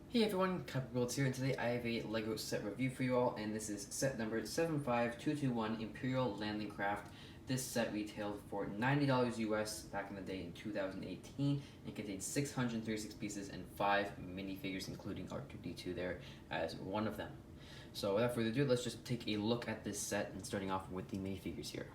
Hey everyone, Captain here, and today I have a LEGO set review for you all, and this is set number 75221 Imperial Landing Craft. This set retailed for $90 US back in the day in 2018, and contains 636 pieces and 5 minifigures, including R2-D2 there as one of them. So without further ado, let's just take a look at this set, and starting off with the minifigures here.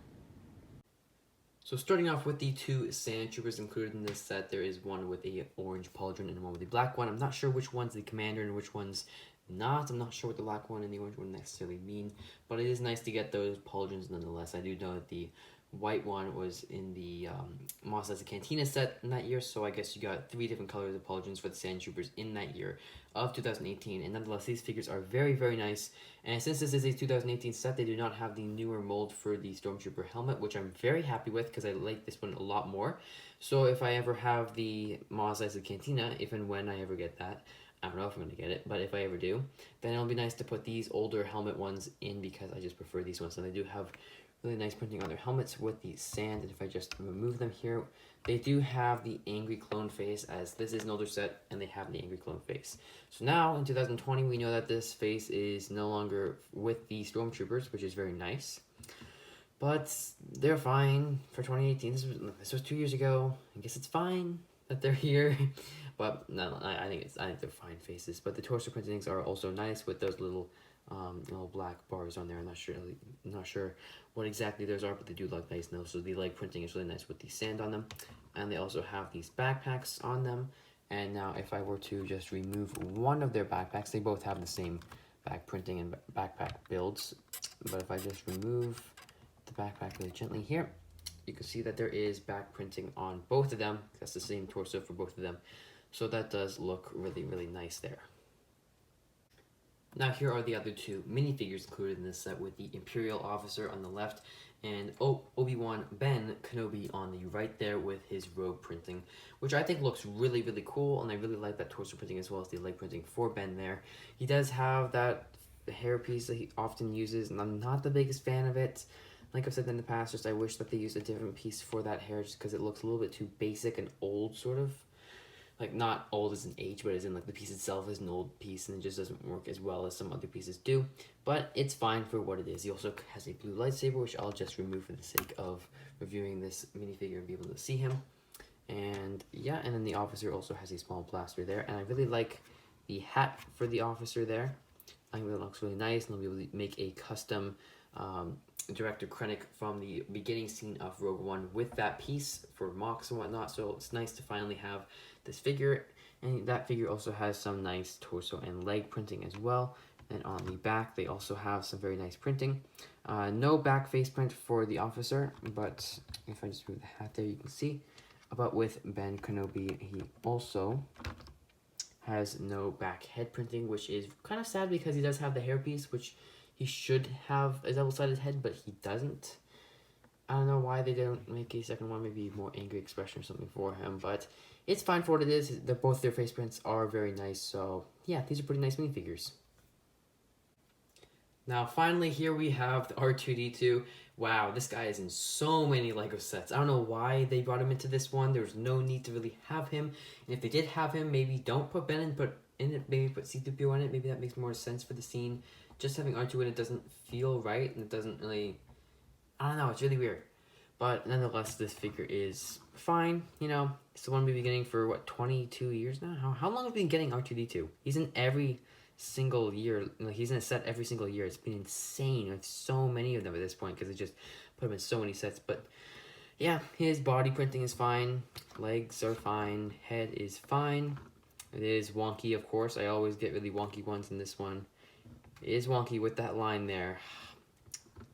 So starting off with the two sand troopers included in this set, there is one with a orange pauldron and one with a black one. I'm not sure which one's the commander and which one's not. I'm not sure what the black one and the orange one necessarily mean, but it is nice to get those pauldrons nonetheless. I do know that the white one was in the Mos Eisley Cantina set in that year, so I guess you got 3 different colors of pauldrons for the sand troopers in that year of 2018, and nonetheless these figures are very, very nice. And since this is a 2018 set, they do not have the newer mold for the Stormtrooper helmet, which I'm very happy with because I like this one a lot more. So if I ever have the Mos Eisley Cantina, if and when I ever get that, I don't know if I'm going to get it, but if I ever do, then it'll be nice to put these older helmet ones in because I just prefer these ones. And they do have really nice printing on their helmets with the sand, and if I just remove them here, they do have the angry clone face, as this is an older set and they have the angry clone face. So now in 2020 we know that this face is no longer with the Stormtroopers, which is very nice, but they're fine for 2018. This was 2 years ago. I guess it's fine that they're here. But no, I think they're fine faces. But the torso printings are also nice with those little black bars on there. I'm not sure what exactly those are, but they do look nice now. So the leg printing is really nice with the sand on them, and they also have these backpacks on them. And now if I were to just remove one of their backpacks, they both have the same back printing and backpack builds. But if I just remove the backpack really gently here, you can see that there is back printing on both of them. That's the same torso for both of them. So that does look really, really nice there. Now here are the other two minifigures included in this set, with the Imperial officer on the left and Obi-Wan Ben Kenobi on the right there with his robe printing, which I think looks really, really cool, and I really like that torso printing as well as the leg printing for Ben there. He does have that hairpiece that he often uses, and I'm not the biggest fan of it. Like I've said in the past, just I wish that they used a different piece for that hair just because it looks a little bit too basic and old, sort of. Like, not old as in age, but as in like the piece itself is an old piece and it just doesn't work as well as some other pieces do. But it's fine for what it is. He also has a blue lightsaber, which I'll just remove for the sake of reviewing this minifigure and be able to see him. And yeah, and then the officer also has a small blaster there, and I really like the hat for the officer there. I think it looks really nice, and they'll be able to make a custom Director Krennic from the beginning scene of Rogue One with that piece for mocks and whatnot. So it's nice to finally have this figure, and that figure also has some nice torso and leg printing as well. And on the back they also have some very nice printing. No back face print for the officer, but if I just move the hat there, you can see. But with Ben Kenobi, he also has no back head printing, which is kind of sad because he does have the hairpiece, which he should have a double-sided head, but he doesn't. I don't know why they didn't make a second one, maybe more angry expression or something for him, but it's fine for what it is. Both their face prints are very nice, so yeah, these are pretty nice minifigures. Now finally, here we have the R2-D2. Wow, this guy is in so many LEGO sets. I don't know why they brought him into this one. There's no need to really have him, and if they did have him, maybe don't put Ben in it, maybe put C-3PO in it. Maybe that makes more sense for the scene. Just having R2 in it doesn't feel right, and it doesn't really, I don't know, it's really weird. But nonetheless, this figure is fine, you know. It's the one we've been getting for, what, 22 years now? How long have we been getting R2-D2? He's in every single year. Like, he's in a set every single year. It's been insane. It's so many of them at this point because they just put him in so many sets. But yeah, his body printing is fine. Legs are fine. Head is fine. It is wonky, of course. I always get really wonky ones in this one. It is wonky with that line there.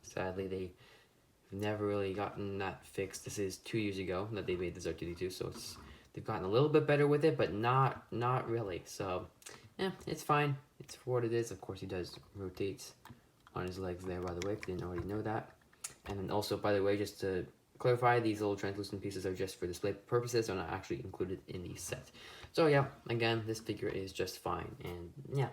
Sadly, they've never really gotten that fixed. This is 2 years ago that they made this R2-D2, so they've gotten a little bit better with it, but not really. So, yeah, it's fine. It's for what it is. Of course, he does rotate on his legs there, by the way, if you didn't already know that. And then also, by the way, just to clarify, these little translucent pieces are just for display purposes. They're not actually included in the set. So, yeah, again, this figure is just fine, and yeah.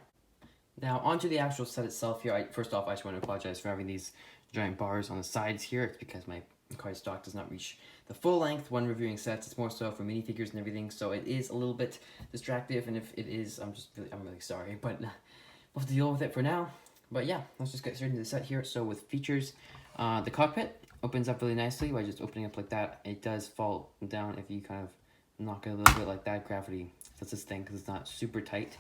Now, onto the actual set itself here. First off, I just want to apologize for having these giant bars on the sides here. It's because my cardstock does not reach the full length when reviewing sets. It's more so for minifigures and everything, so it is a little bit distractive, and if it is, I'm really sorry, but we'll have to deal with it for now. But yeah, let's just get straight into the set here. So with features, the cockpit opens up really nicely by just opening up like that. It does fall down if you kind of knock it a little bit like that. Gravity does this thing because it's not super tight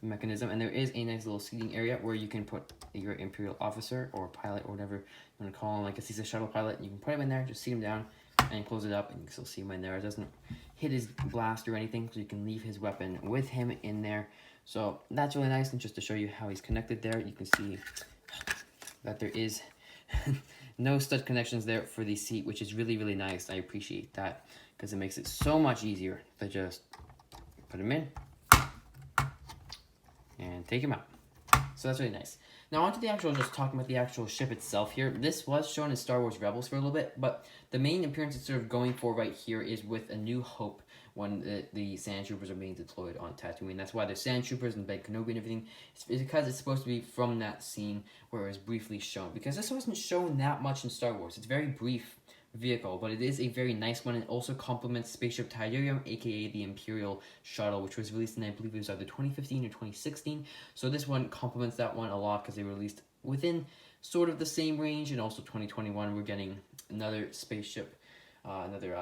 mechanism, and there is a nice little seating area where you can put your Imperial officer or pilot or whatever you want to call him. Like if he's a shuttle pilot, you can put him in there, just seat him down, and close it up, and you can still see him in there. It doesn't hit his blast or anything, so you can leave his weapon with him in there. So that's really nice, and just to show you how he's connected there, you can see that there is no stud connections there for the seat, which is really, really nice. I appreciate that because it makes it so much easier to just put him in and take him out. So that's really nice. Now onto the actual, just talking about the actual ship itself here. This was shown in Star Wars Rebels for a little bit, but the main appearance it's sort of going for right here is with A New Hope, when the Sand Troopers are being deployed on Tatooine. That's why there's Sand Troopers and Ben Kenobi and everything. It's because it's supposed to be from that scene where it was briefly shown. Because this wasn't shown that much in Star Wars. It's a very brief vehicle, but it is a very nice one. It also complements Spaceship Tydirium, aka the Imperial shuttle, which was released in, I believe it was either 2015 or 2016. So this one complements that one a lot because they were released within sort of the same range. And also 2021, we're getting another spaceship, another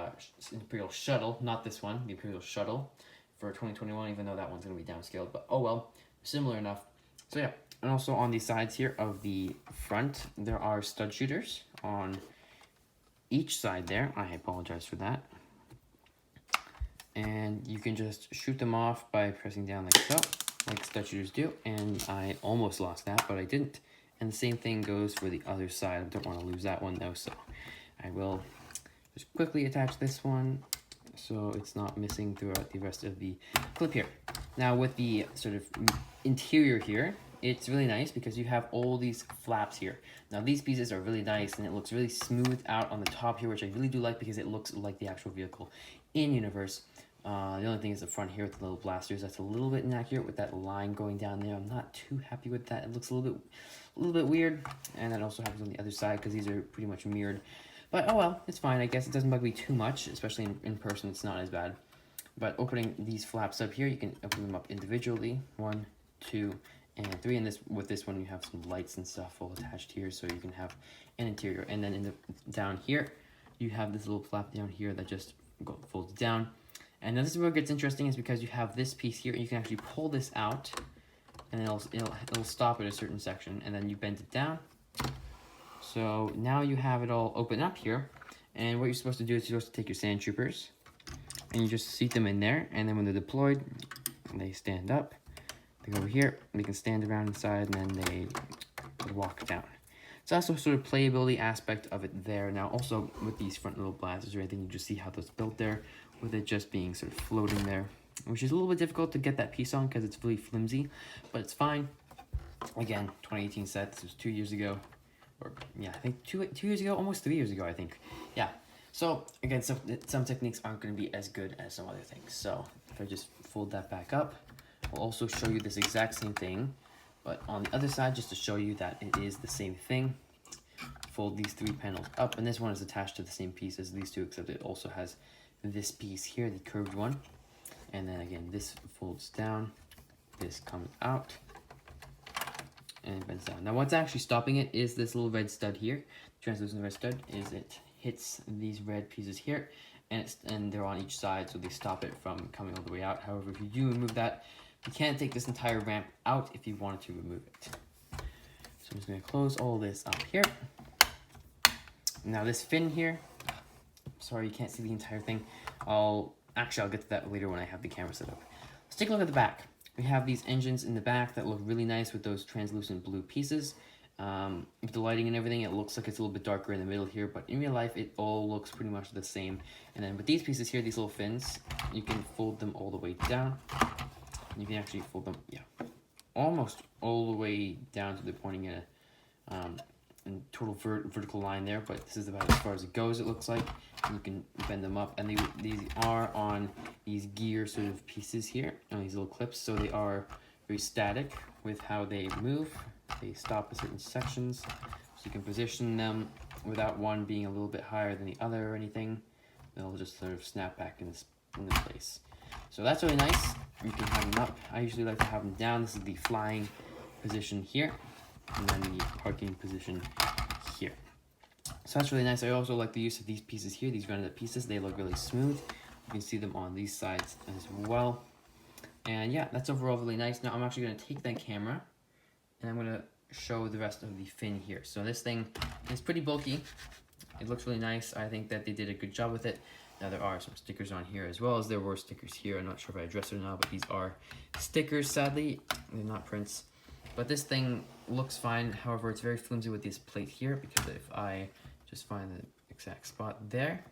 Imperial shuttle, not this one, the Imperial shuttle for 2021, even though that one's going to be downscaled, but oh well, similar enough. So yeah, and also on the sides here of the front, there are stud shooters on each side there. I apologize for that. And you can just shoot them off by pressing down like so, like stud shooters do. And I almost lost that, but I didn't. And the same thing goes for the other side. I don't want to lose that one though, so I will just quickly attach this one so it's not missing throughout the rest of the clip here. Now with the sort of interior here, it's really nice because you have all these flaps here. Now these pieces are really nice, and it looks really smooth out on the top here, which I really do like because it looks like the actual vehicle in universe. The only thing is the front here with the little blasters. That's a little bit inaccurate with that line going down there. I'm not too happy with that. It looks a little bit weird, and that also happens on the other side because these are pretty much mirrored. But oh well, it's fine. I guess it doesn't bug me too much, especially in person. It's not as bad. But opening these flaps up here, you can open them up individually. 1, 2, and 3. And with this one, you have some lights and stuff all attached here, so you can have an interior. And then down here, you have this little flap down here that just folds down. And now this is where it gets interesting, is because you have this piece here, and you can actually pull this out, and it'll stop at a certain section, and then you bend it down. So now you have it all open up here, and what you're supposed to do is you're supposed to take your Sand Troopers, and you just seat them in there, and then when they're deployed, they stand up. They go over here, they can stand around inside, and then they walk down. So that's the sort of playability aspect of it there. Now also with these front little blasters or anything, you just see how that's built there, with it just being sort of floating there, which is a little bit difficult to get that piece on because it's really flimsy, but it's fine. Again, 2018 set, this was 2 years ago, or yeah, I think two years ago, almost 3 years ago, I think. Yeah, so again, some techniques aren't going to be as good as some other things. So if I just fold that back up, I'll also show you this exact same thing, but on the other side, just to show you that it is the same thing. Fold these 3 panels up, and this one is attached to the same piece as these two, except it also has this piece here, the curved one. And then again, this folds down, this comes out, and it bends down. Now what's actually stopping it is this little red stud here. The translucent red stud is it hits these red pieces here, and they're on each side, so they stop it from coming all the way out. However, if you do remove that, you can't take this entire ramp out if you wanted to remove it. So I'm just going to close all this up here. Now this fin here, sorry you can't see the entire thing. I'll get to that later when I have the camera set up. Let's take a look at the back. We have these engines in the back that look really nice with those translucent blue pieces. With the lighting and everything, it looks like it's a little bit darker in the middle here, but in real life, it all looks pretty much the same. And then with these pieces here, these little fins, you can fold them all the way down. You can actually fold them, yeah, almost all the way down to the pointing at a total vertical line there, but this is about as far as it goes, it looks like. And you can bend them up, and these are on these gear sort of pieces here, on these little clips, so they are very static with how they move. They stop at certain sections, so you can position them without one being a little bit higher than the other or anything. They'll just sort of snap back in this place. So that's really nice. You can have them up. I usually like to have them down. This is the flying position here, and then the parking position here. So that's really nice. I also like the use of these pieces here, these rounded pieces. They look really smooth. You can see them on these sides as well. And yeah, that's overall really nice. Now I'm actually going to take that camera and I'm going to show the rest of the fin here. So this thing is pretty bulky. It looks really nice. I think that they did a good job with it. Now there are some stickers on here as well as there were stickers here. I'm not sure if I addressed it or not, but these are stickers, sadly. They're not prints. But this thing looks fine. However, it's very flimsy with this plate here, because if I just find the exact spot there,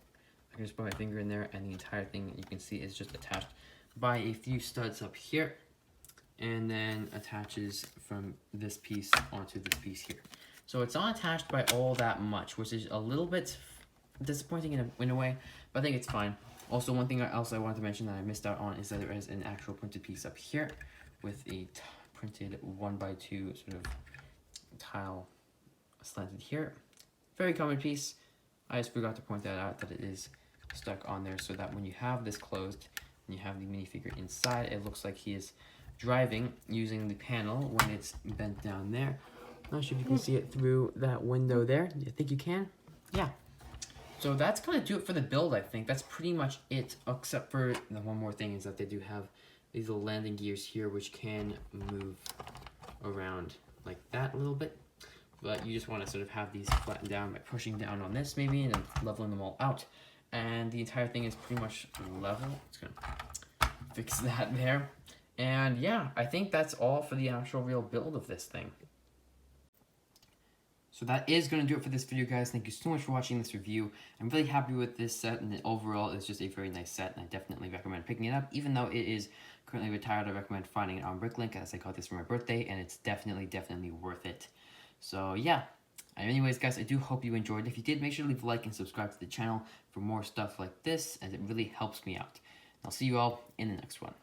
I can just put my finger in there and the entire thing, you can see, is just attached by a few studs up here, and then attaches from this piece onto this piece here. So it's not attached by all that much, which is a little bit disappointing in a way, but I think it's fine. Also, one thing else I wanted to mention that I missed out on is that there is an actual printed piece up here with a printed 1x2 sort of tile slanted here. Very common piece. I just forgot to point that out, that it is stuck on there, so that when you have this closed and you have the minifigure inside, it looks like he is driving using the panel when it's bent down there. Not sure if you can see it through that window there. Do you think you can? Yeah. So that's gonna do it for the build, I think. That's pretty much it, except for the one more thing is that they do have these little landing gears here which can move around like that a little bit. But you just want to sort of have these flattened down by pushing down on this maybe and then leveling them all out. And the entire thing is pretty much level. It's gonna fix that there. And yeah, I think that's all for the actual real build of this thing. So that is going to do it for this video, guys. Thank you so much for watching this review. I'm really happy with this set, and overall it's just a very nice set, and I definitely recommend picking it up. Even though it is currently retired, I recommend finding it on Bricklink, as I got this for my birthday, and it's definitely worth it. So yeah, anyways guys, I do hope you enjoyed. If you did, make sure to leave a like and subscribe to the channel for more stuff like this, as it really helps me out. I'll see you all in the next one.